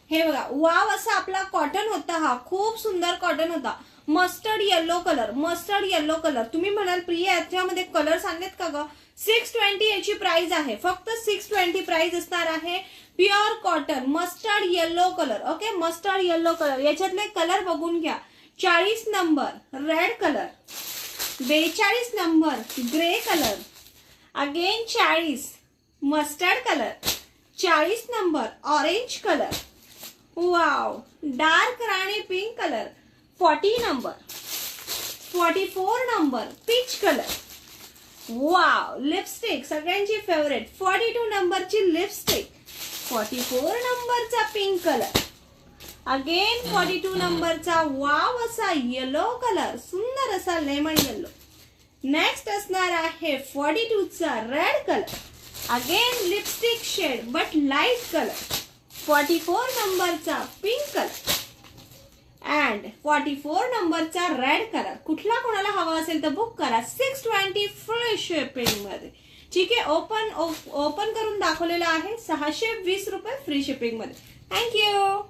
हे बघा, वाव असा आपला कॉटन होता, हा खूप सुंदर कॉटन होता. Mustard yellow colour, mustard yellow colour. तुम्ही म्हणाल प्रिया याच्यामध्ये कलर्स आणलेत का ग? 620 याची प्राइस आहे, फक्त 620 प्राइस असणार आहे. Pure cotton mustard yellow colour. Okay, mustard yellow colour. याच्यातले कलर बघून घ्या. 40 number red colour, 42 number grey colour, again 40 mustard colour, 40 number orange colour, wow dark rani pink colour, 40 number, 44 number peach colour, wow lipstick सगळ्यांची favourite 42 नंबरची lipstick, 44 नंबरचा pink colour, again 42 नंबरचा wow असा yellow colour, सुंदर असा lemon yellow. Next असणार आहे 42 चा red colour, again lipstick shade but light colour, 44 नंबरचा पिंक कलर अँड 44 नंबरचा रेड कलर. कुठला कोणाला हवा असेल तर बुक करा. 620 फ्री शिपिंग मध्ये. ठीक आहे, ओपन करून दाखवलेला आहे. 620 रुपये फ्री शिपिंग मध्ये. थँक्यू.